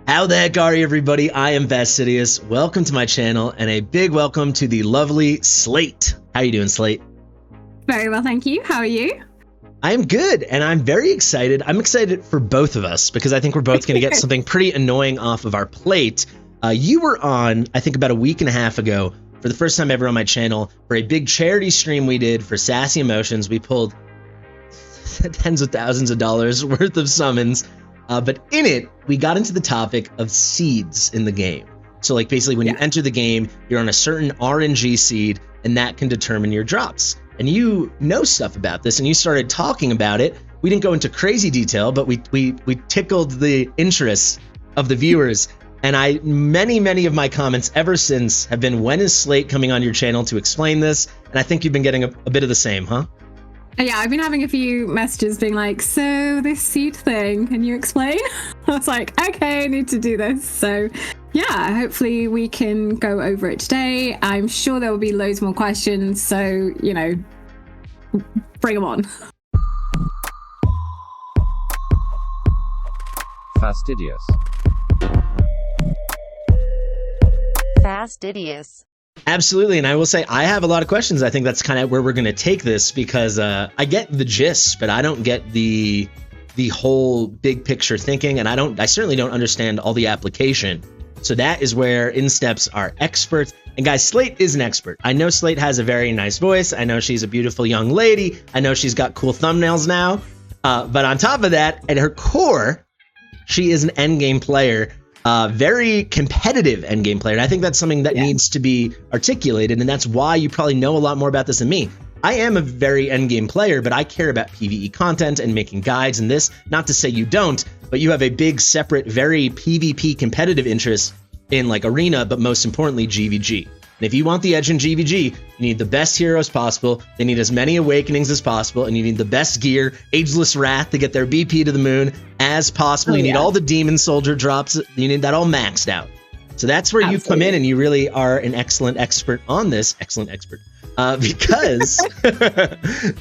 How the heck are you, everybody? I am Fastidious. Welcome to my channel, and a big welcome to the lovely Slate. How you doing, Slate? Very well, thank you. How are you? I'm good, and I'm very excited. I'm excited for both of us because I think we're both going to get something pretty annoying off of our plate. You were on, I think about a week and a half ago, for the first time ever on my channel, for a big charity stream we did for Sassy Emotions. We pulled tens of thousands of dollars worth of summons. But in it, we got into the topic of seeds in the game. So like basically when you enter the game, you're on a certain RNG seed, and that can determine your drops. And you know stuff about this, and you started talking about it. We didn't go into crazy detail, but we tickled the interest of the viewers. And many of my comments ever since have been, when is Slate coming on your channel to explain this? And I think you've been getting a bit of the same, huh? Yeah, I've been having a few messages being like, so this seed thing, can you explain? I was like, okay, I need to do this. So yeah, hopefully we can go over it today. I'm sure there will be loads more questions. So, you know, bring them on. Fastidious. Fastidious. Absolutely, and I will say I have a lot of questions. I think that's kind of where we're going to take this because I get the gist, but I don't get the whole big picture thinking, and I certainly don't understand all the application. So that is where in steps our experts. And guys, Slate is an expert. I know Slate has a very nice voice. I know she's a beautiful young lady. I know she's got cool thumbnails now. But on top of that, at her core, she is an endgame player. Very competitive endgame player. And I think that's something that needs to be articulated. And that's why you probably know a lot more about this than me. I am a very endgame player, but I care about PvE content and making guides and this. Not to say you don't, but you have a big, separate, very PvP competitive interest in like Arena, but most importantly, GVG. And if you want the edge in GVG, you need the best heroes possible. They need as many awakenings as possible, and you need the best gear, Ageless Wrath to get their BP to the moon as possible. You need all the demon soldier drops. You need that all maxed out. So that's where you come in, and you really are an excellent expert on this. Excellent expert.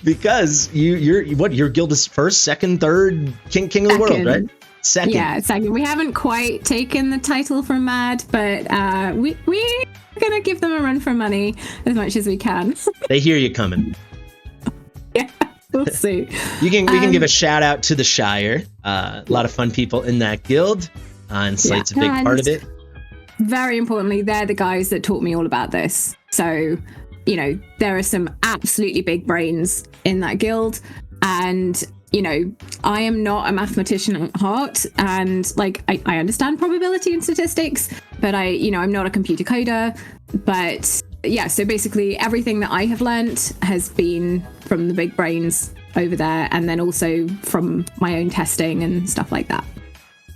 Because your guild is first, second, third, king of the world, right? Second. Yeah, second. We haven't quite taken the title from Mad, but we're gonna give them a run for money as much as we can. They hear you coming. Yeah, we'll see. We can give a shout out to the Shire. A lot of fun people in that guild, and Slate's a big part of it. Very importantly, they're the guys that taught me all about this. So, you know, there are some absolutely big brains in that guild, and you know, I am not a mathematician at heart, and like I understand probability and statistics, but I'm not a computer coder. But yeah, so basically everything that I have learnt has been from the big brains over there, and then also from my own testing and stuff like that.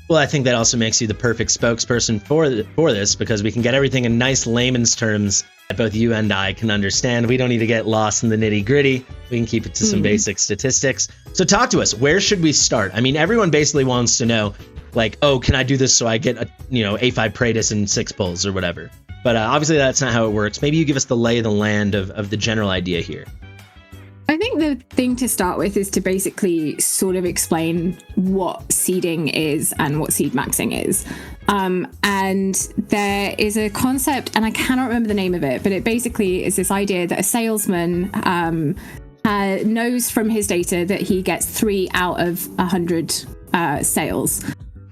Well, I think that also makes you the perfect spokesperson for this, because we can get everything in nice layman's terms that both you and I can understand. We don't need to get lost in the nitty gritty. We can keep it to some basic statistics. So talk to us. Where should we start? I mean, everyone basically wants to know, like, oh, can I do this so I get A5 Praetus and 6 pulls or whatever? But obviously that's not how it works. Maybe you give us the lay of the land of the general idea here. I think the thing to start with is to basically sort of explain what seeding is and what seed maxing is. And there is a concept, and I cannot remember the name of it, but it basically is this idea that a salesman knows from his data that he gets 3 out of 100 sales.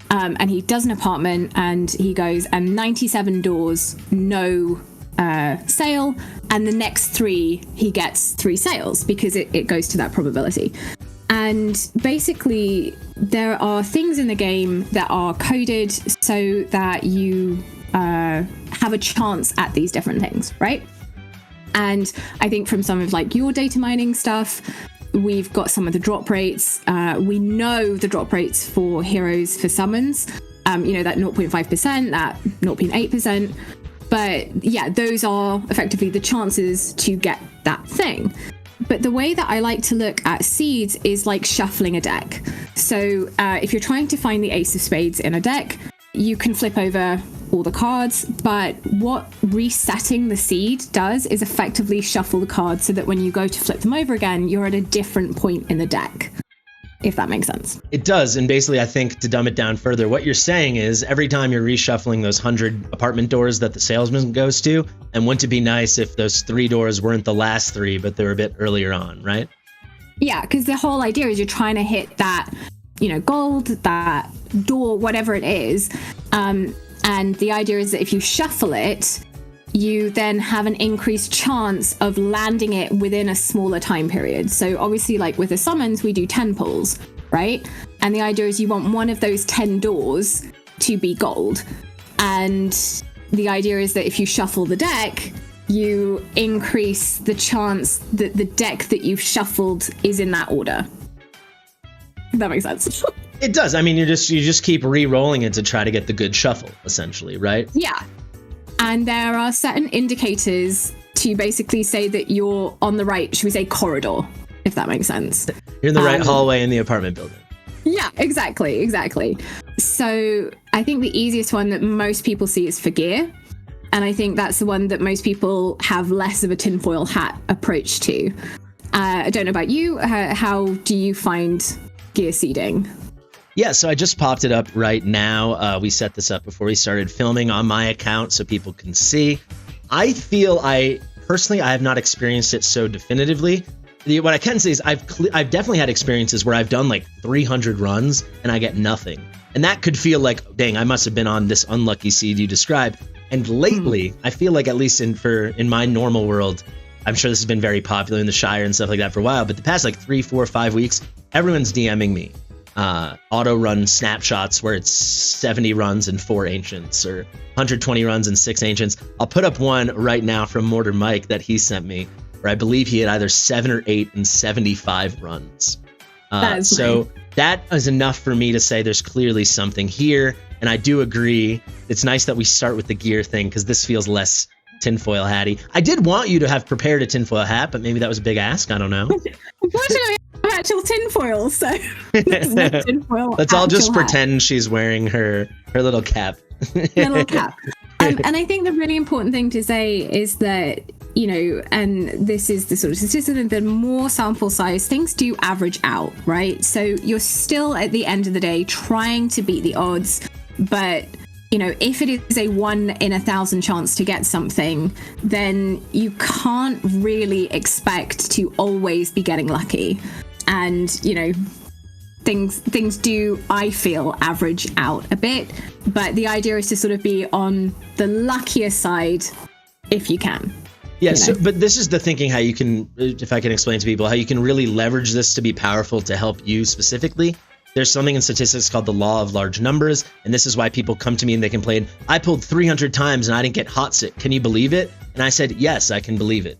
And he does an apartment and he goes, and 97 doors, no sale, and the next 3 he gets 3 sales because it goes to that probability. And basically there are things in the game that are coded so that you have a chance at these different things, right? And I think from some of like your data mining stuff, we've got some of the drop rates. We know the drop rates for heroes for summons, that 0.5%, that 0.8%. But yeah, those are effectively the chances to get that thing. But the way that I like to look at seeds is like shuffling a deck. So if you're trying to find the ace of spades in a deck, you can flip over all the cards, but what resetting the seed does is effectively shuffle the cards so that when you go to flip them over again, you're at a different point in the deck. if that makes sense. It does. And basically, I think to dumb it down further, what you're saying is every time you're reshuffling those 100 apartment doors that the salesman goes to, and wouldn't it be nice if those 3 doors weren't the last 3, but they were a bit earlier on, right? Yeah, because the whole idea is you're trying to hit that, gold, that door, whatever it is. And the idea is that if you shuffle it, you then have an increased chance of landing it within a smaller time period. So obviously, like with the summons, we do 10 pulls, right? And the idea is you want one of those 10 doors to be gold. And the idea is that if you shuffle the deck, you increase the chance that the deck that you've shuffled is in that order. If that makes sense. It does. I mean, you just keep re-rolling it to try to get the good shuffle, essentially, right? Yeah. And there are certain indicators to basically say that you're on the right, should we say, corridor, if that makes sense. You're in the right hallway in the apartment building. Yeah, exactly. So I think the easiest one that most people see is for gear. And I think that's the one that most people have less of a tinfoil hat approach to. I don't know about you. How do you find gear seeding? Yeah, so I just popped it up right now. We set this up before we started filming on my account so people can see. I feel I have not experienced it so definitively. What I can say is I've definitely had experiences where I've done like 300 runs and I get nothing. And that could feel like, dang, I must have been on this unlucky seed you described. And lately, I feel like, at least in my normal world, I'm sure this has been very popular in the Shire and stuff like that for a while, but the past like 3, 4, 5 weeks, everyone's DMing me auto run snapshots where it's 70 runs and 4 ancients or 120 runs and 6 ancients. I'll put up one right now from Mortar Mike that he sent me, where I believe he had either 7 or 8 and 75 runs. So that is enough for me to say there's clearly something here. And I do agree. It's nice that we start with the gear thing because this feels less tinfoil hatty. I did want you to have prepared a tinfoil hat, but maybe that was a big ask. I don't know. Unfortunately, I have actual tinfoil, so there's no tinfoil. Let's all just pretend she's wearing her little cap. Little cap. And I think the really important thing to say is that, and this is the sort of statistic, the more sample size, things do average out, right? So you're still at the end of the day trying to beat the odds, but if it is a 1 in 1,000 chance to get something, then you can't really expect to always be getting lucky. And, things do, I feel, average out a bit. But the idea is to sort of be on the luckier side if you can. Yeah, but this is the thinking how you can, if I can explain to people, how you can really leverage this to be powerful to help you specifically. There's something in statistics called the law of large numbers, and this is why people come to me and they complain, I pulled 300 times and I didn't get hot sit. Can you believe it? And I said, yes, I can believe it.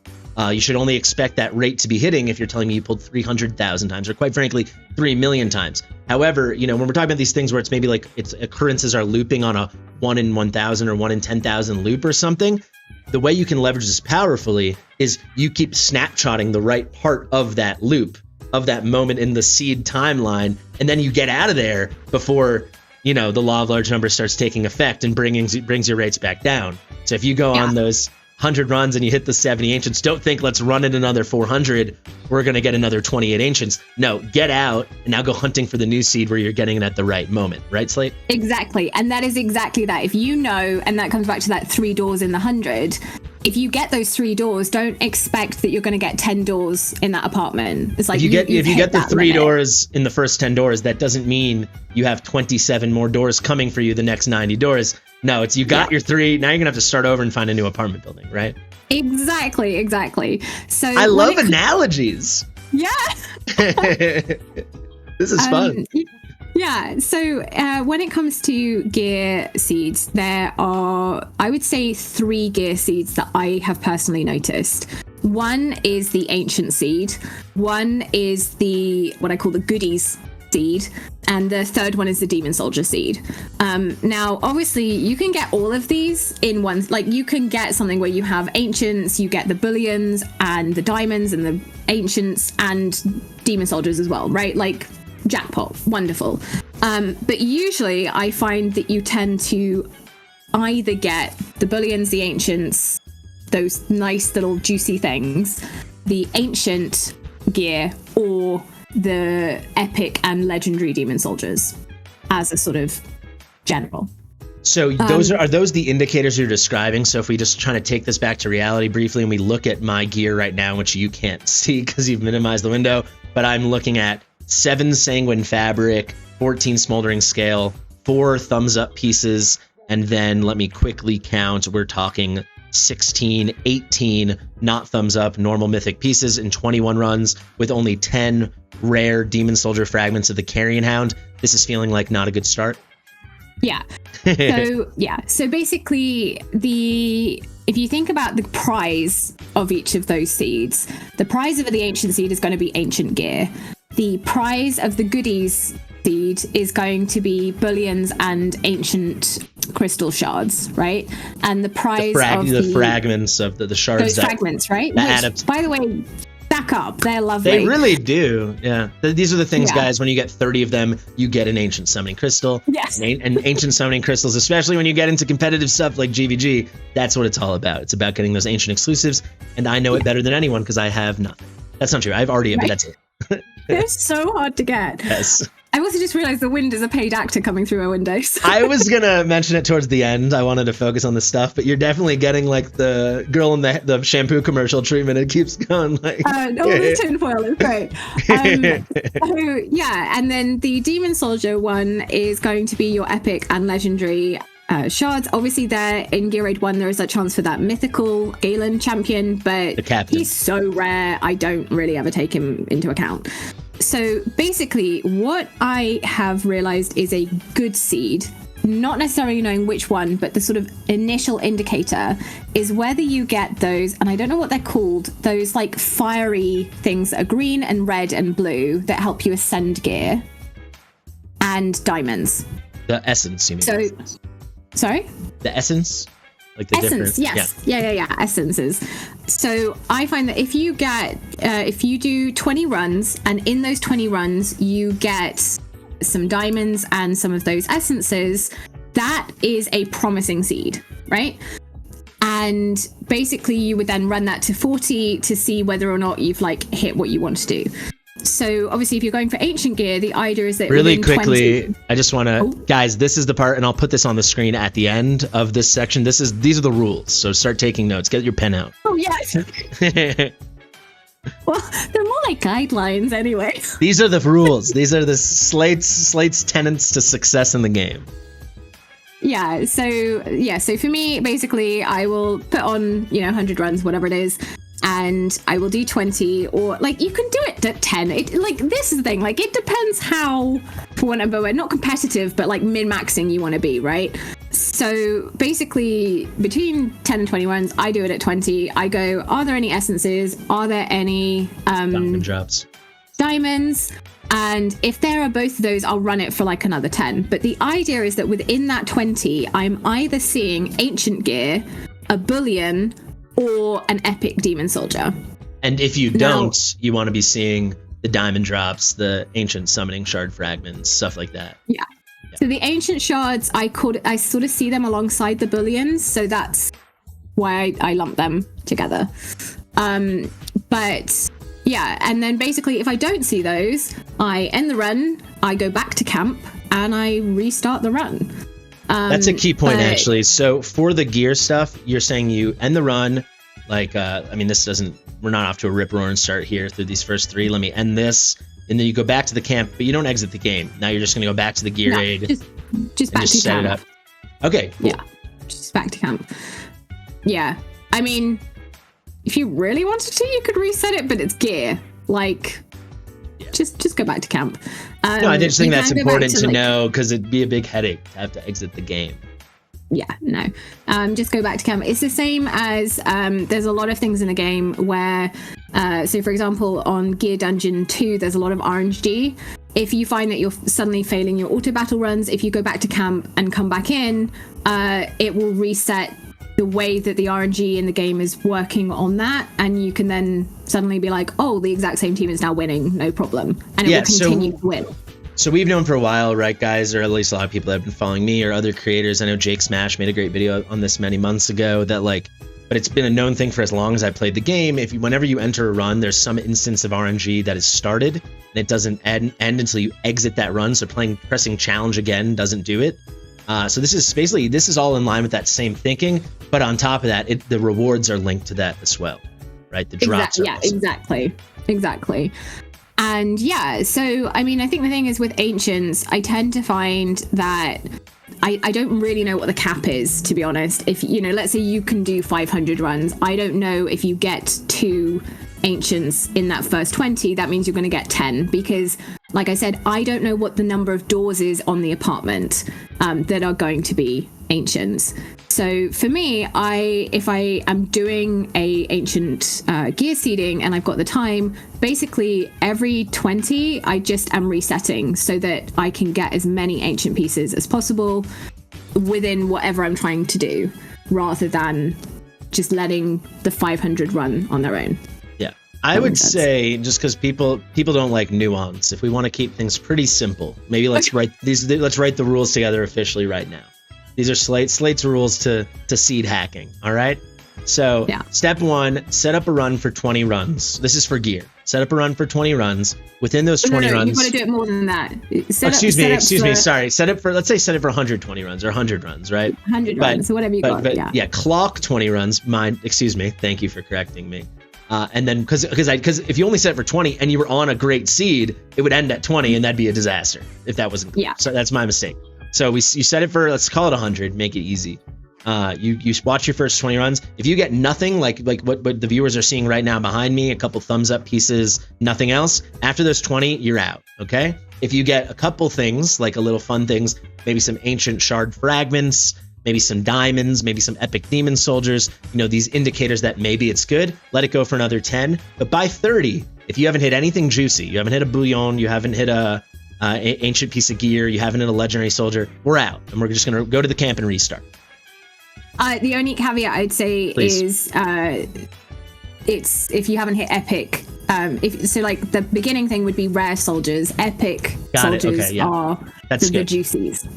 You should only expect that rate to be hitting if you're telling me you pulled 300,000 times, or quite frankly, 3 million times. However, when we're talking about these things where it's maybe like its occurrences are looping on a 1 in 1,000 or 1 in 10,000 loop or something, the way you can leverage this powerfully is you keep snapshotting the right part of that loop, of that moment in the seed timeline, and then you get out of there before, the law of large numbers starts taking effect and brings your rates back down. So if you go on those 100 runs and you hit the 70 ancients, don't think let's run it another 400. We're going to get another 28 ancients. No, get out and now go hunting for the new seed where you're getting it at the right moment. Right, Slate? Exactly. And that is exactly that. If and that comes back to that 3 doors in the 100. If you get those 3 doors, don't expect that you're going to get 10 doors in that apartment. It's like if you get the 3 doors in the first 10 doors, that doesn't mean you have 27 more doors coming for you the next 90 doors. No, it's you got your 3. Now you're going to have to start over and find a new apartment building, right? Exactly. So I love analogies. Yeah. This is fun. Yeah, so when it comes to gear seeds, there are, I would say, 3 gear seeds that I have personally noticed. One is the ancient seed, one is what I call the goodies seed, and the third one is the demon soldier seed. Now, obviously, you can get all of these in one. Like, you can get something where you have ancients, you get the bullions and the diamonds and the ancients and demon soldiers as well, right? Like, jackpot, wonderful. But usually I find that you tend to either get the bullions, the ancients, those nice little juicy things, the ancient gear, or the epic and legendary demon soldiers as a sort of general. So those are those the indicators you're describing? So if we just try to take this back to reality briefly, and we look at my gear right now, which you can't see because you've minimized the window, but I'm looking at 7 sanguine fabric, 14 smoldering scale, 4 thumbs up pieces, and then let me quickly count. We're talking 16, 18 not thumbs up normal mythic pieces in 21 runs with only 10 rare demon soldier fragments of the carrion hound. This is feeling like not a good start. Yeah. So basically if you think about the prize of each of those seeds, the prize of the ancient seed is going to be ancient gear. The prize of the goodies seed is going to be bullions and ancient crystal shards, right? And the prize of the fragments of the shards. Those fragments, right? Which, by the way, stack up. They're lovely. They really do. Yeah. These are the things, guys. When you get 30 of them, you get an ancient summoning crystal. Yes. And ancient summoning crystals, especially when you get into competitive stuff like GVG, that's what it's all about. It's about getting those ancient exclusives. And I know it better than anyone because I have nothing. That's not true. I've already, but that's it. They're so hard to get. Yes. I also just realized the wind is a paid actor coming through my windows. I was going to mention it towards the end. I wanted to focus on the stuff, but you're definitely getting like the girl in the shampoo commercial treatment. It keeps going like... the tinfoil is great. And then the Demon Soldier one is going to be your epic and legendary shards. Obviously, there in Gear Raid 1, there is a chance for that mythical Galen champion, but he's so rare, I don't really ever take him into account. So basically, what I have realized is a good seed, not necessarily knowing which one, but the sort of initial indicator is whether you get those, and I don't know what they're called, those like fiery things that are green and red and blue that help you ascend gear, and diamonds. The essence, you mean? So, sorry? The essence? Like the essence, yes. Yeah, essences. So I find that if you get, if you do 20 runs, and in those 20 runs, you get some diamonds and some of those essences, that is a promising seed, right? And basically you would then run that to 40 to see whether or not you've like hit what you want to do. So obviously if you're going for ancient gear, the idea is that really quickly, I just want to, guys, this is the part, and I'll put this on the screen at the end of this section. These are the rules. So start taking notes. Get your pen out. Oh, yes. Well, they're more like guidelines anyway. These are the rules. These are the Slate's tenets to success in the game. Yeah. So for me, basically, I will put on, 100 runs, whatever it is. And I will do 20, or like you can do it at 10. This is the thing, like it depends how, for one, but we're not competitive, but like min-maxing you want to be, right? So basically between 10 and 20 runs, I do it at 20. I go, are there any essences? Are there any diamond drops? Diamonds. And if there are both of those, I'll run it for like another 10. But the idea is that within that 20, I'm either seeing ancient gear, a bullion, or an epic demon soldier. And if you don't, you want to be seeing the diamond drops, the ancient summoning shard fragments, stuff like that. Yeah. So the ancient shards, I sort of see them alongside the bullions, so that's why I lump them together. But yeah, and then basically if I don't see those, I end the run, I go back to camp, and I restart the run. That's a key point, actually. So for the gear stuff, you're saying you end the run, like, we're not off to a rip-roaring start here through these first 3. Let me end this. And then you go back to the camp, but you don't exit the game. Now you're just going to go back to the gear raid. Just back to camp. Set it up. Okay, cool. Yeah, just back to camp. Yeah. I mean, if you really wanted to, you could reset it, but it's gear. Like... Yeah. Just go back to camp. No, I just think that's important to know, because it'd be a big headache to have to exit the game. Yeah, no. Just go back to camp. It's the same as there's a lot of things in the game where, so for example, on Gear Dungeon 2, there's a lot of RNG. If you find that you're suddenly failing your auto battle runs, if you go back to camp and come back in, it will reset the way that the RNG in the game is working on that, and you can then suddenly be like, oh, the exact same team is now winning, no problem, and it will continue to win. So we've known for a while, right, guys, or at least a lot of people that have been following me or other creators. I know Jake Smash made a great video on this many months ago, that like but it's been a known thing for as long as I played the game. Whenever you enter a run, there's some instance of RNG that is started, and it doesn't end until you exit that run. So pressing challenge again doesn't do it. So this is all in line with that same thinking, but on top of that, the rewards are linked to that as well, right? The drops. Exactly. And yeah, so I mean, I think the thing is with Ancients, I tend to find that I don't really know what the cap is, to be honest. If, let's say you can do 500 runs, I don't know if you get 2 Ancients in that first 20, that means you're going to get 10, because like I said, I don't know what the number of doors is on the apartment that are going to be Ancients. So for me, if I am doing a Ancient gear seeding and I've got the time, basically every 20 I just am resetting so that I can get as many Ancient pieces as possible within whatever I'm trying to do, rather than just letting the 500 run on their own. Yeah, I would say, just because people don't like nuance, if we want to keep things pretty simple, maybe let's write the rules together officially right now. These are Slate's rules to seed hacking. All right. So Step 1, set up a run for 20 runs. This is for gear. Set up a run for 20 runs. Within those 20 runs, you've got to do it more than that. Excuse me. Sorry. Set it for 120 runs or 100 runs, right? 100 runs, so whatever you got. Clock 20 runs. Excuse me. Thank you for correcting me. And then because if you only set it for 20 and you were on a great seed, it would end at 20, and that'd be a disaster if that wasn't clear. So that's my mistake. So you set it for, let's call it 100, make it easy. You watch your first 20 runs. If you get nothing, like what the viewers are seeing right now behind me, a couple thumbs up pieces, nothing else, after those 20, you're out, okay? If you get a couple things, like a little fun things, maybe some ancient shard fragments, maybe some diamonds, maybe some epic demon soldiers, these indicators that maybe it's good, let it go for another 10. But by 30, if you haven't hit anything juicy, you haven't hit a bouillon, you haven't hit a ancient piece of gear, you haven't hit a legendary soldier, we're out, and we're just gonna go to the camp and restart. The only caveat I'd say is it's if you haven't hit epic. Like the beginning thing would be rare soldiers. Epic soldiers are the juicies.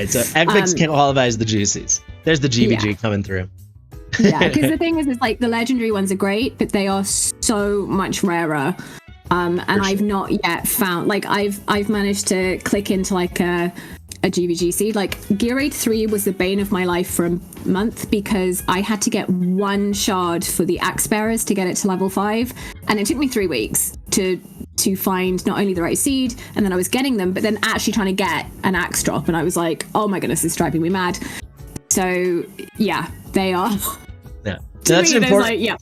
So epics can qualify as the juicies. There's the GBG coming through. Yeah, because the thing is like the legendary ones are great, but they are so much rarer. And I've not yet found, like I've managed to click into like a GVG seed. Like Gear Raid 3 was the bane of my life for a month, because I had to get 1 shard for the axe bearers to get it to level 5, and it took me 3 weeks to find not only the right seed, and then I was getting them, but then actually trying to get an axe drop, and I was like, oh my goodness, this is driving me mad. So yeah, they are. Yeah, so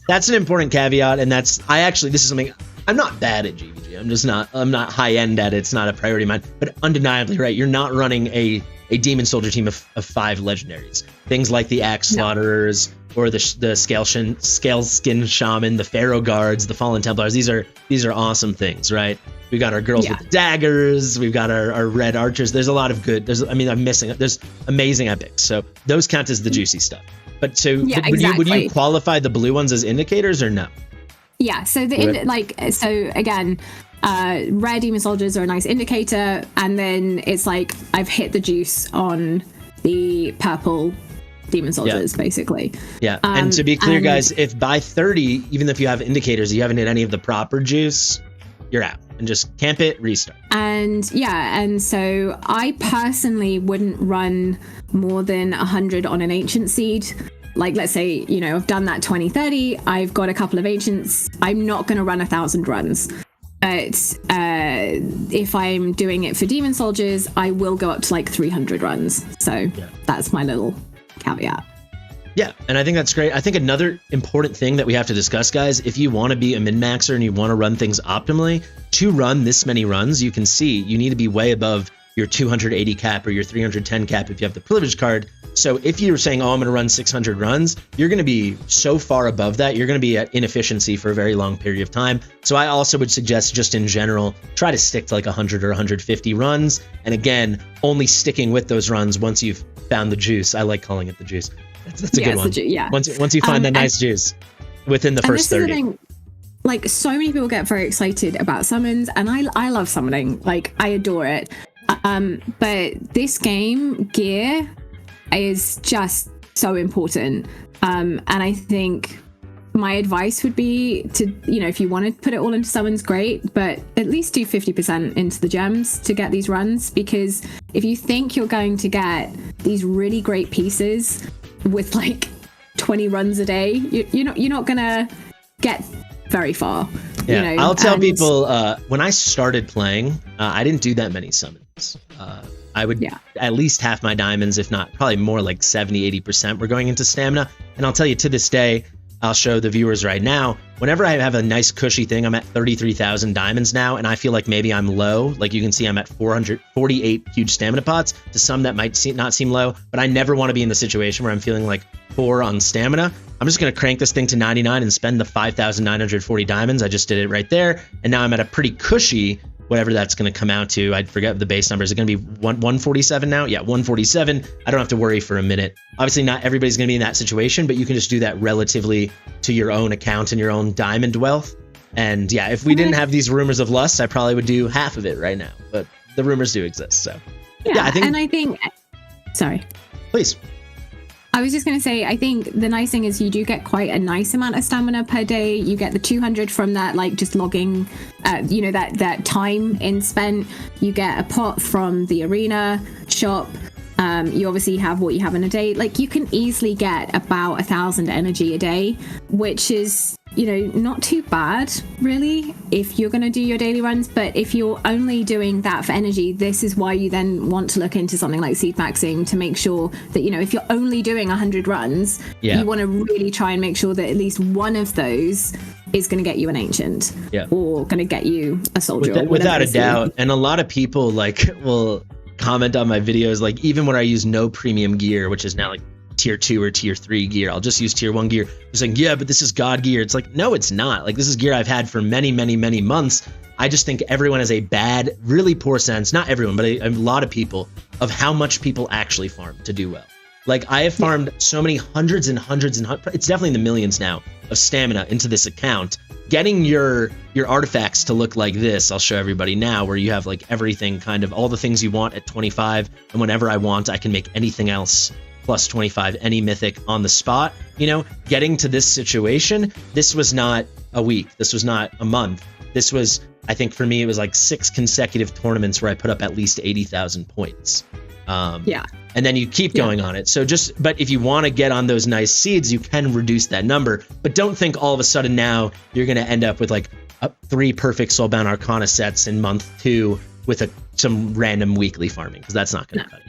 that's an important caveat, and this is something. I'm not bad at GVG. I'm not high end at it. It's not a priority of mine. But undeniably, right, you're not running a demon soldier team of 5 legendaries. Things like the Axe Slaughterers or the Scale Skin Shaman, the Pharaoh Guards, the Fallen Templars. These are awesome things, right? We've got our girls with the daggers. We've got our red archers. There's a lot of good. There's amazing epics. So those count as the juicy stuff. But would you qualify the blue ones as indicators or no? Yeah, so again, rare demon soldiers are a nice indicator, and then it's like I've hit the juice on the purple demon soldiers, basically. Yeah, and to be clear, guys, if by 30, even if you have indicators, you haven't hit any of the proper juice, you're out, and just camp it, restart. And so I personally wouldn't run more than 100 on an ancient seed. Like, let's say, I've done that 20-30, I've got a couple of ancients, I'm not going to run 1,000 runs. But if I'm doing it for demon soldiers, I will go up to like 300 runs. So that's my little caveat. Yeah, and I think that's great. I think another important thing that we have to discuss, guys, if you want to be a min-maxer and you want to run things optimally, to run this many runs, you can see you need to be way above your 280 cap or your 310 cap if you have the privilege card. So if you're saying, I'm going to run 600 runs, you're going to be so far above that, you're going to be at inefficiency for a very long period of time. So I also would suggest, just in general, try to stick to like 100 or 150 runs. And again, only sticking with those runs once you've found the juice. I like calling it the juice. That's a good one. Once you find that nice juice within the first 30. Like, so many people get very excited about summons, and I love summoning. Like, I adore it. But this game, gear is just so important. And I think my advice would be to, if you want to put it all into summons, great, but at least do 50% into the gems to get these runs, because if you think you're going to get these really great pieces with like 20 runs a day, you're not gonna get very far. Yeah, I'll tell people when I started playing, I didn't do that many summons. I would at least half my diamonds, if not probably more, like 70-80% were going into stamina. And I'll tell you, to this day, I'll show the viewers right now, whenever I have a nice cushy thing, I'm at 33,000 diamonds now, and I feel like maybe I'm low. Like you can see I'm at 448 huge stamina pots. To some that might not seem low, but I never want to be in the situation where I'm feeling like poor on stamina. I'm just going to crank this thing to 99 and spend the 5,940 diamonds. I just did it right there. And now I'm at a pretty cushy, whatever that's going to come out to. I forget the base number. Is it going to be 147 now? Yeah, 147. I don't have to worry for a minute. Obviously, not everybody's going to be in that situation, but you can just do that relatively to your own account and your own diamond wealth. And yeah, if we didn't have these rumors of lust, I probably would do half of it right now. But the rumors do exist. So yeah, I think, sorry. Please. I was just going to say, I think the nice thing is you do get quite a nice amount of stamina per day. You get the 200 from that, like just logging, that time in spent. You get a pot from the arena shop. You obviously have what you have in a day. Like you can easily get about 1,000 energy a day, which is, not too bad really if you're going to do your daily runs. But if you're only doing that for energy, this is why you then want to look into something like seed maxing to make sure that, if you're only doing 100 runs, you want to really try and make sure that at least one of those is going to get you an ancient or going to get you a soldier. Without a doubt. And a lot of people will comment on my videos, like even when I use no premium gear, which is now like tier 2 or tier 3 gear, I'll just use tier 1 gear. It's like, yeah, but this is god gear. It's like, no, it's not. Like this is gear I've had for many, many, many months. I just think everyone has a bad, really poor sense, not everyone, but a lot of people, of how much people actually farm to do well. Like I have farmed so many hundreds and hundreds and hundreds, it's definitely in the millions now, of stamina into this account. Getting your artifacts to look like this, I'll show everybody now, where you have like everything, kind of all the things you want at 25, and whenever I want, I can make anything else plus 25, any mythic on the spot. Getting to this situation, this was not a week, this was not a month. This was, I think for me, it was like 6 consecutive tournaments where I put up at least 80,000 points. And then you keep going on it. So but if you want to get on those nice seeds, you can reduce that number. But don't think all of a sudden now you're going to end up with like 3 perfect Soulbound Arcana sets in month 2 with some random weekly farming, because that's not going to cut it.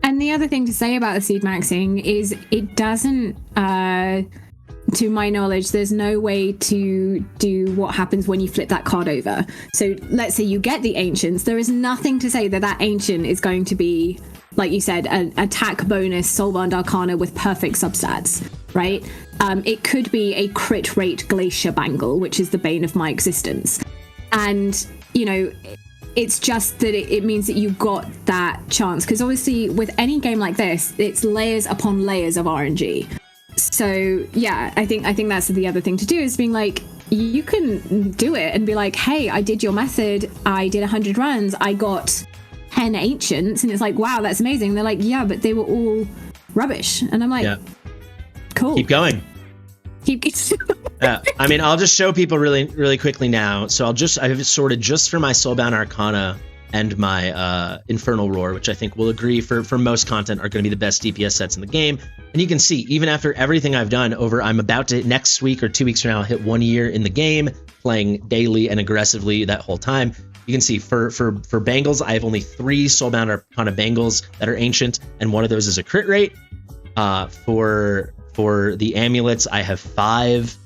And the other thing to say about the seed maxing is it doesn't, to my knowledge, there's no way to do what happens when you flip that card over. So let's say you get the ancients. There is nothing to say that ancient is going to be, like you said, an attack bonus Soulbound Arcana with perfect substats, right? It could be a crit rate Glacier Bangle, which is the bane of my existence. And, it's just that it means that you got that chance. Because obviously with any game like this, it's layers upon layers of RNG. So yeah, I think that's the other thing to do, is being like, you can do it and be like, hey, I did your method. I did 100 runs. I got 10 ancients. And it's like, wow, that's amazing. They're like, yeah, but they were all rubbish. And I'm like, cool. Keep going. I mean, I'll just show people really, really quickly now. So I've sorted just for my Soulbound Arcana and my Infernal Roar, which I think we'll agree for most content are going to be the best DPS sets in the game. And you can see, even after everything I've done I'm about to, next week or 2 weeks from now, I'll hit 1 year in the game, playing daily and aggressively that whole time. You can see for bangles, I have only 3 Soulbound Arcana bangles that are ancient, and one of those is a crit rate. For the amulets, I have 5,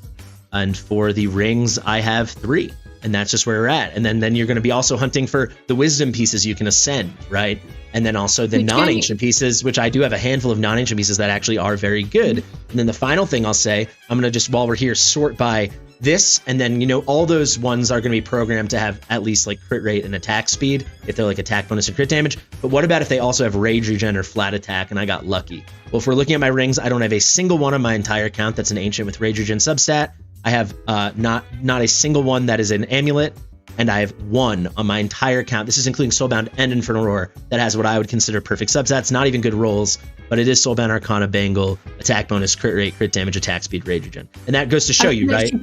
and for the rings, I have 3. And that's just where we're at. And then you're going to be also hunting for the wisdom pieces you can ascend, right? And then also the non-ancient pieces, which I do have a handful of non-ancient pieces that actually are very good. And then the final thing I'll say, I'm going to just, while we're here, sort by this. And then, all those ones are going to be programmed to have at least like crit rate and attack speed, if they're like attack bonus and crit damage. But what about if they also have rage regen or flat attack, and I got lucky? Well, if we're looking at my rings, I don't have a single one on my entire account that's an ancient with rage regen substat. I have not a single one that is an amulet, and I have 1 on my entire account. This is including Soulbound and Infernal Roar that has what I would consider perfect substats, not even good rolls. but it is Soulbound Arcana, Bangle, attack bonus, crit rate, crit damage, attack speed, rage regen. And that goes to show you, right?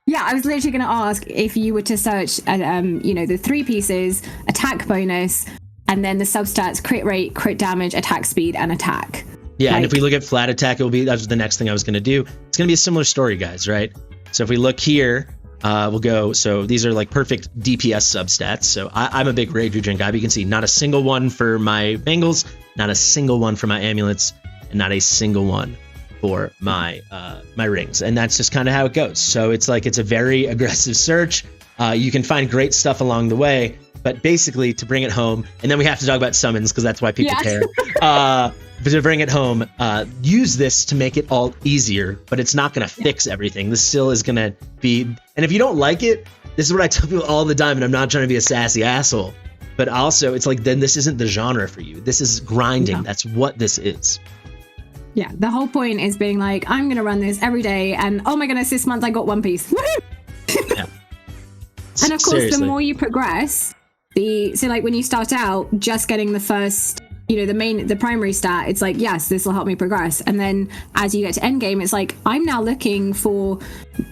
Yeah, I was literally going to ask if you were to search, the 3 pieces, attack bonus, and then the substats, crit rate, crit damage, attack speed, and attack. Yeah, and if we look at flat attack, that's the next thing I was going to do. It's going to be a similar story, guys, right? So if we look here, we'll go, so these are like perfect DPS substats. So I'm a big rage regen guy, but you can see not a single one for my bangles, not a single one for my amulets, and not a single one for my my rings. And that's just kind of how it goes. So it's a very aggressive search. You can find great stuff along the way, but basically to bring it home, and then we have to talk about summons because that's why people care. But to bring it home, use this to make it all easier, but it's not going to fix everything. This still is going to be, and if you don't like it, this is what I tell people all the time, and I'm not trying to be a sassy asshole, but also it's like, then this isn't the genre for you. This is grinding. No. That's what this is. Yeah, the whole point is being like, I'm going to run this every day, and oh my goodness, this month I got one piece. Woohoo! Yeah. And of course, seriously, the more you progress, so like when you start out, just getting the first, the primary stat, it's like, yes, this will help me progress. And then as you get to end game, it's like, I'm now looking for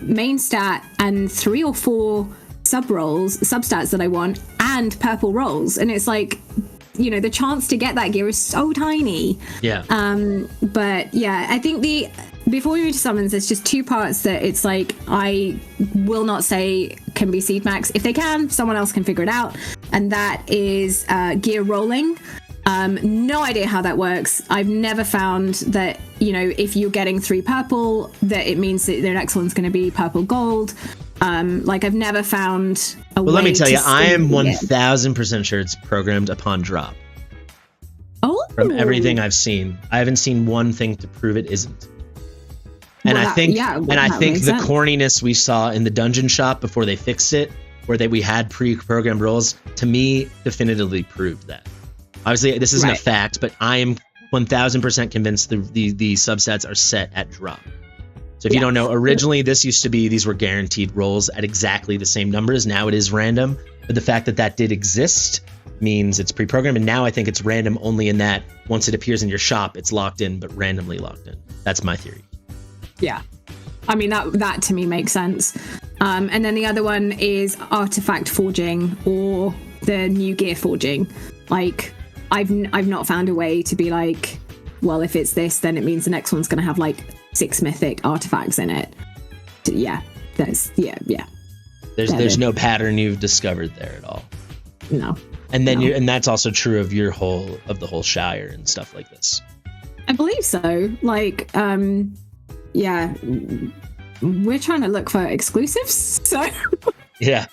main stat and 3 or 4 substats that I want, and purple rolls. And it's like, the chance to get that gear is so tiny. Yeah. But yeah, I think before we move to summons, there's just 2 parts that it's like, I will not say can be seed max. If they can, someone else can figure it out. And that is gear rolling. No idea how that works. I've never found that, if you're getting 3 purple, that it means that the next one's going to be purple gold. I've never found a way. Well, let me tell you, I am 1000% sure it's programmed upon drop. Oh. From everything I've seen, I haven't seen one thing to prove it isn't. And I think the corniness we saw in the dungeon shop before they fixed it, where we had pre-programmed rolls, to me definitively proved that. Obviously, this isn't a fact, but I am 1000% convinced the substats are set at drop. So if you don't know, originally this used to be, these were guaranteed rolls at exactly the same numbers. Now it is random, but the fact that did exist means it's pre-programmed. And now I think it's random only in that once it appears in your shop, it's locked in, but randomly locked in. That's my theory. Yeah. I mean, that to me makes sense. And then the other one is artifact forging or the new gear forging. Like, I've not found a way to be like, well, if it's this, then it means the next one's going to have like 6 mythic artifacts in it. Yeah, There's no pattern you've discovered there at all. No. And then and that's also true of the whole Shire and stuff like this. I believe so. Like, yeah, we're trying to look for exclusives. So yeah.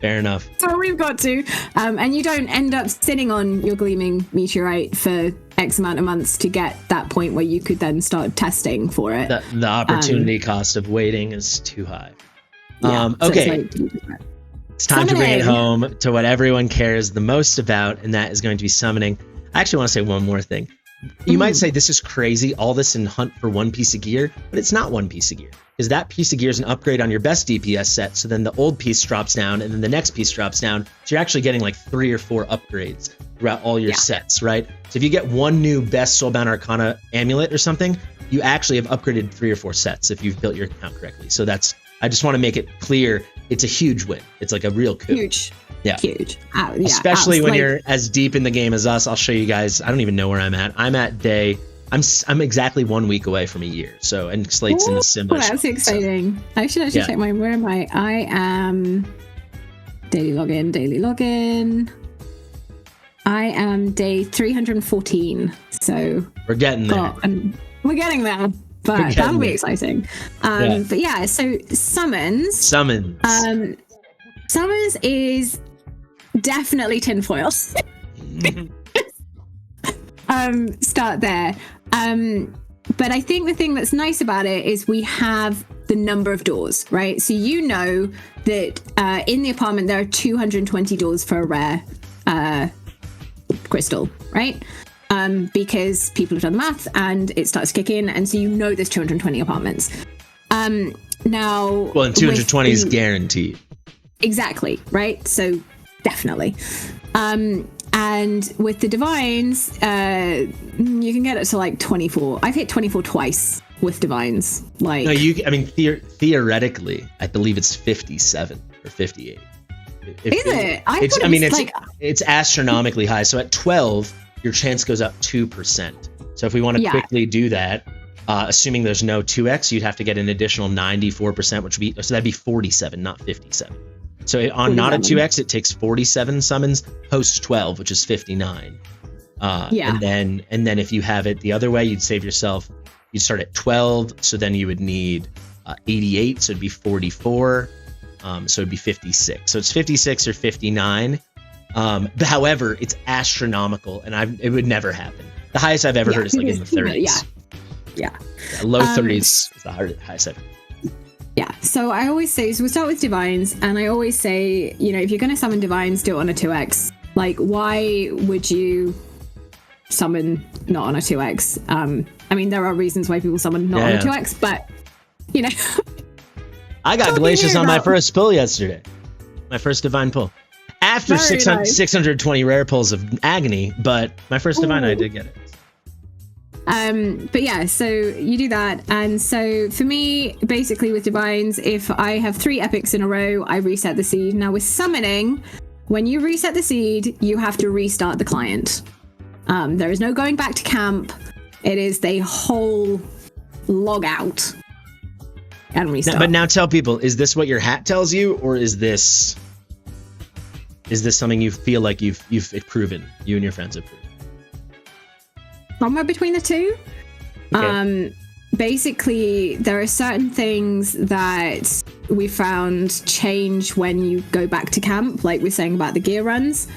Fair enough. So we've got to. And you don't end up sitting on your gleaming meteorite for X amount of months to get that point where you could then start testing for it. The opportunity cost of waiting is too high. Yeah, okay. It's time to bring it home to what everyone cares the most about, and that is going to be summoning. I actually want to say one more thing. You might say this is crazy, all this in hunt for 1 piece of gear, but it's not 1 piece of gear. Because that piece of gear is an upgrade on your best DPS set, so then the old piece drops down, and then the next piece drops down. So you're actually getting like 3 or 4 upgrades throughout all your sets, right? So if you get 1 new best Soulbound Arcana amulet or something, you actually have upgraded 3 or 4 sets if you've built your account correctly. So I just want to make it clear, it's a huge win. It's like a real coup. Huge. Yeah. Huge. Especially when you're as deep in the game as us. I'll show you guys. I don't even know where I'm at. I'm at day... I'm exactly 1 week away from a year. So, and Slate's in a similar spot. That's exciting. So. I should check mine. Where am I? I am daily login. I am day 314. So we're getting there. We're getting there. But that'll be exciting. But yeah, so summons. Summons is definitely tinfoil. Start there. But I think the thing that's nice about it is we have the number of doors, right? So you know that in the apartment there are 220 doors for a rare crystal, right? Because people have done the math and it starts to kick in, and so you know there's 220 apartments. Now, well, and 220 is guaranteed. Exactly, right? So definitely. And with the divines, you can get it to like 24. I've hit 24 twice with divines. Like, no, theoretically, I believe it's 57 or 58. Is it? It's astronomically high. So at 12, your chance goes up 2%. So if we want to quickly do that, assuming there's no 2x, you'd have to get an additional 94%, which would be, so that'd be 47, not 57. So on 47. Not a 2x, it takes 47 summons, post 12, which is 59. And then if you have it the other way, you'd save yourself, you'd start at 12, so then you would need 88, so it'd be 44, so it'd be 56. So it's 56 or 59. However, it's astronomical, and it would never happen. The highest I've ever heard is like in the 30s. Low 30s is the highest I've heard. Yeah, so I always say, so we start with divines, and I always say, if you're going to summon divines, do it on a 2x. Like, why would you summon not on a 2x? I mean, there are reasons why people summon not on a 2x, but, I got Glacius on my first pull yesterday. My first divine pull. After 620 rare pulls of agony, but my first divine, I did get it. But yeah, so you do that. And so for me, basically with divines, if I have 3 epics in a row, I reset the seed. Now with summoning, when you reset the seed, you have to restart the client. There is no going back to camp. It is the whole log out and restart. But now tell people, is this what your hat tells you, or is this something you feel like you've proven, you and your friends have proven? Somewhere between the two. Okay. Basically, there are certain things that we found change when you go back to camp, like we're saying about the gear runs.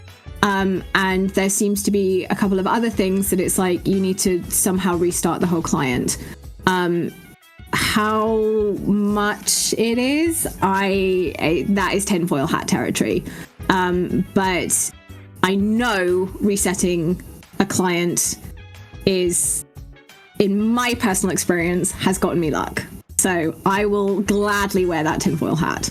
And there seems to be a couple of other things that it's like you need to somehow restart the whole client. How much it is, that is tinfoil hat territory. But I know resetting a client is, in my personal experience, has gotten me luck. So I will gladly wear that tinfoil hat.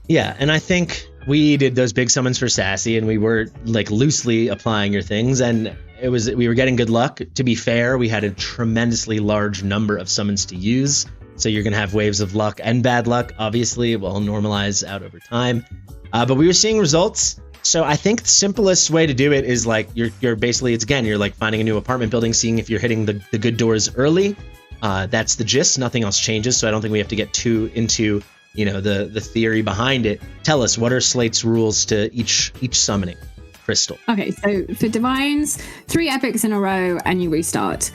Yeah, and I think we did those big summons for Sassy, and we were like loosely applying your things, and we were getting good luck. To be fair, we had a tremendously large number of summons to use, so you're gonna have waves of luck and bad luck. Obviously, it will normalize out over time, but we were seeing results. So I think the simplest way to do it is like you're basically, you're like finding a new apartment building, seeing if you're hitting the good doors early. That's the gist. Nothing else changes. So I don't think we have to get too into the theory behind it. Tell us, what are Slate's rules to each summoning? Crystal. Okay, so for divines, 3 epics in a row and you restart.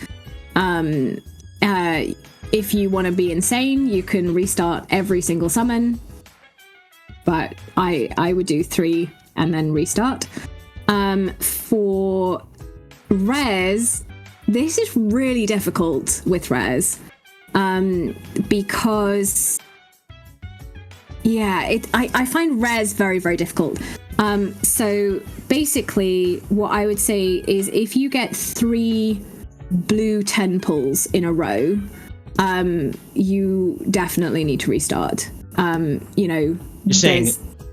If you want to be insane, you can restart every single summon, but I would do 3 and then restart. For rares, this is really difficult with rares, because I find rares very, very difficult. So basically what I would say is if you get 3 blue 10 pulls in a row, you definitely need to restart. You're saying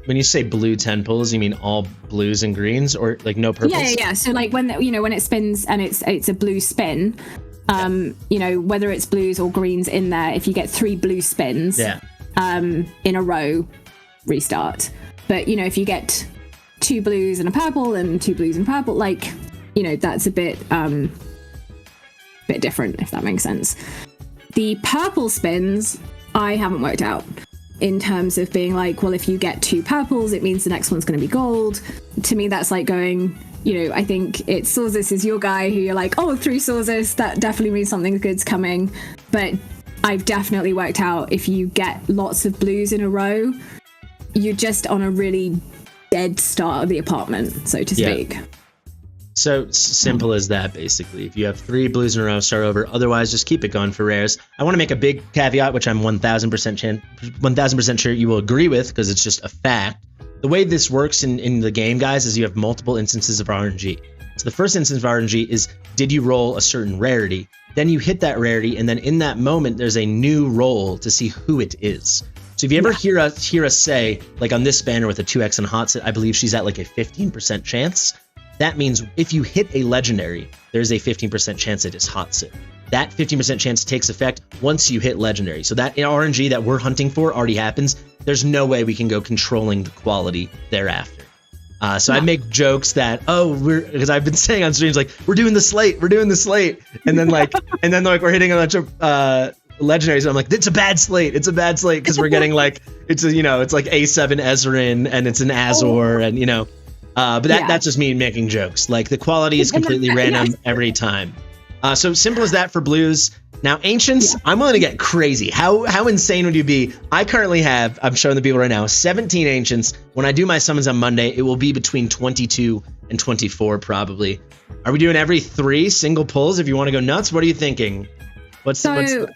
when you say blue 10 pulls, you mean all blues and greens, or like no purples? Yeah. So like when it spins and it's a blue spin, whether it's blues or greens in there, if you get 3 blue spins in a row, restart. But if you get 2 blues and a purple and 2 blues and purple, that's a bit different, if that makes sense. The purple spins I haven't worked out in terms of being like, well, if you get 2 purples, it means the next one's going to be gold. To me, that's like going, I think it's Sorzus is your guy who you're like, oh, 3 Sorzus, that definitely means something good's coming. But I've definitely worked out if you get lots of blues in a row, you're just on a really dead start of the apartment, so to speak. So simple as that, basically. If you have 3 blues in a row, start over. Otherwise, just keep it going for rares. I want to make a big caveat, which I'm 1,000% sure you will agree with, because it's just a fact. The way this works in the game, guys, is you have multiple instances of RNG. So the first instance of RNG is, did you roll a certain rarity? Then you hit that rarity, and then in that moment, there's a new roll to see who it is. So if you ever hear us say, like on this banner with a 2x and hot set, I believe she's at like a 15% chance. That means if you hit a legendary, there's a 15% chance it is hot sit. That 15% chance takes effect once you hit legendary. So that RNG that we're hunting for already happens. There's no way we can go controlling the quality thereafter. So I make jokes that, because I've been saying on streams, like, we're doing the slate. And then we're hitting a bunch of legendaries. And I'm like, it's a bad slate. Because we're getting like, it's like A7 Ezrein and it's an Azor and, but that's just me making jokes. Like the quality is completely random every time. So simple as that for blues. Now, Ancients, I'm willing to get crazy. How insane would you be? I currently have, I'm showing the people right now, 17 Ancients. When I do my summons on Monday, it will be between 22 and 24 probably. Are we doing every 3 single pulls if you want to go nuts? What are you thinking? So the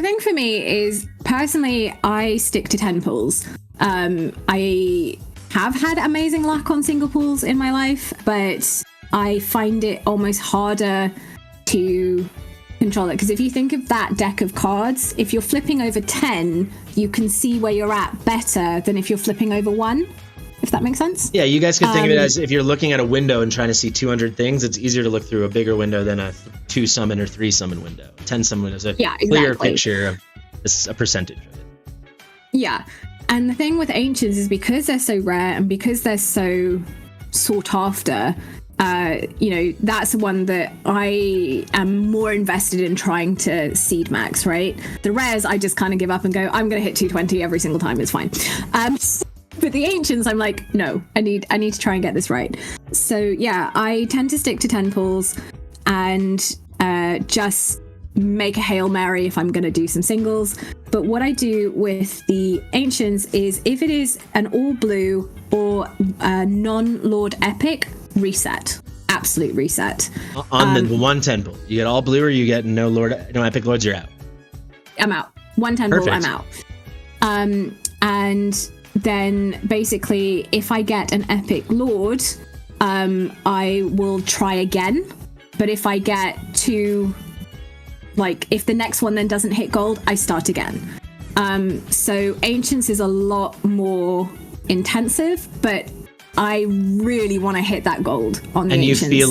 thing for me is, personally, I stick to 10 pulls. I have had amazing luck on single pulls in my life, but I find it almost harder to control it, because if you think of that deck of cards, if you're flipping over 10, you can see where you're at better than if you're flipping over 1, if that makes sense. Yeah, you guys can think of it as if you're looking at a window and trying to see 200 things, it's easier to look through a bigger window than a 2 summon or 3 summon window. 10 summon window is a clear picture of a percentage of it. Yeah, and the thing with Ancients is because they're so rare and because they're so sought after, that's the one that I am more invested in trying to seed max, right? The rares, I just kind of give up and go, I'm going to hit 220 every single time. It's fine. But the Ancients, I'm like, no, I need to try and get this right. So yeah, I tend to stick to 10 pulls and just make a Hail Mary if I'm going to do some singles. But what I do with the Ancients is if it is an all blue or a non-Lord Epic, reset. Absolute reset. On the 110 pull. You get all blue or you get no Epic Lords, you're out. I'm out. 110 pull, I'm out. And then basically if I get an Epic Lord, I will try again. But if I get two, like if the next one then doesn't hit gold, I start again. So Ancients is a lot more intensive, but I really want to hit that gold on the Ancients. And you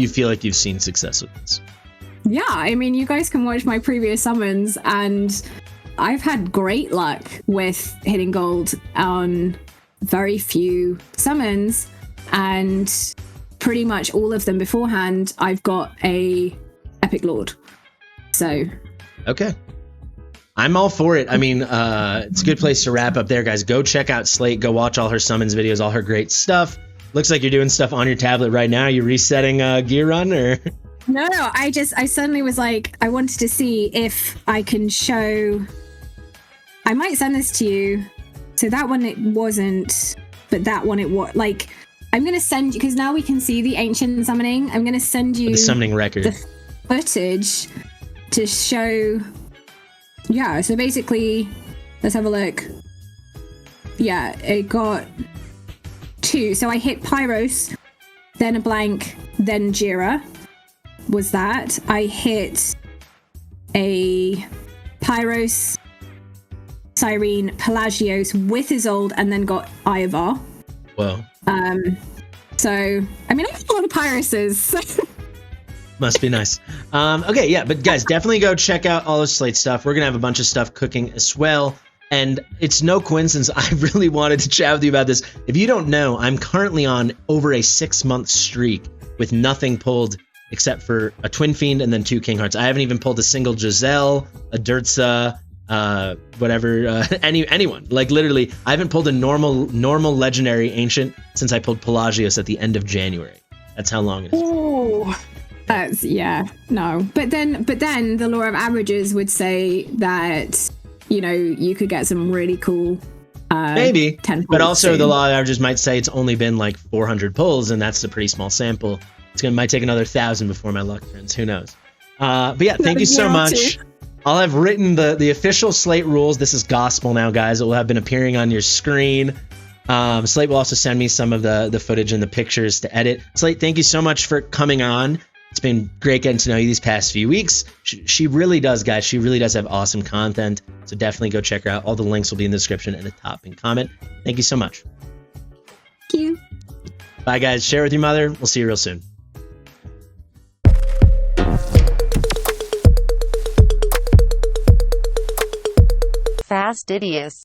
feel like you've seen success with this. Yeah, I mean, you guys can watch my previous summons, and I've had great luck with hitting gold on very few summons, and pretty much all of them beforehand, I've got a Epic Lord. So. Okay. I'm all for it. I mean, it's a good place to wrap up there, guys. Go check out Slate. Go watch all her summons videos, all her great stuff. Looks like you're doing stuff on your tablet right now. You resetting Gear Run or? No. I suddenly was like, I wanted to see if I can show. I might send this to you. So that one it wasn't, but that one it was. Like, I'm gonna send you because now we can see the ancient summoning. I'm gonna send you the summoning record, the footage to show. Yeah, so basically, let's have a look. Yeah, it got 2. So I hit Pyros, then a blank, then Jira. Was that. I hit a Pyros, Cyrene, Pelagios with Isolde, and then got Ivar. Whoa. So, I mean, I have a lot of Pyroses. Must be nice. Okay, yeah, but guys, definitely go check out all the Slate stuff. We're going to have a bunch of stuff cooking as well. And it's no coincidence I really wanted to chat with you about this. If you don't know, I'm currently on over a 6-month streak with nothing pulled except for a Twin Fiend and then 2 King Hearts. I haven't even pulled a single Giselle, a Dirtza, anyone. Like literally, I haven't pulled a normal legendary ancient since I pulled Pelagios at the end of January. That's how long it is. Ooh. But then the law of averages would say that, you could get some really cool maybe 10 but also soon. The law of averages might say it's only been like 400 pulls, and that's a pretty small sample. Might take another 1,000 before my luck turns. Who knows? But yeah, thank you so much. I'll have written the official Slate rules. This is gospel now, guys. It will have been appearing on your screen. Slate will also send me some of the footage and the pictures to edit. Slate, thank you so much for coming on. It's been great getting to know you these past few weeks. She really does, guys. She really does have awesome content. So definitely go check her out. All the links will be in the description and the top and comment. Thank you so much. Thank you. Bye, guys. Share with your mother. We'll see you real soon. Fastidious.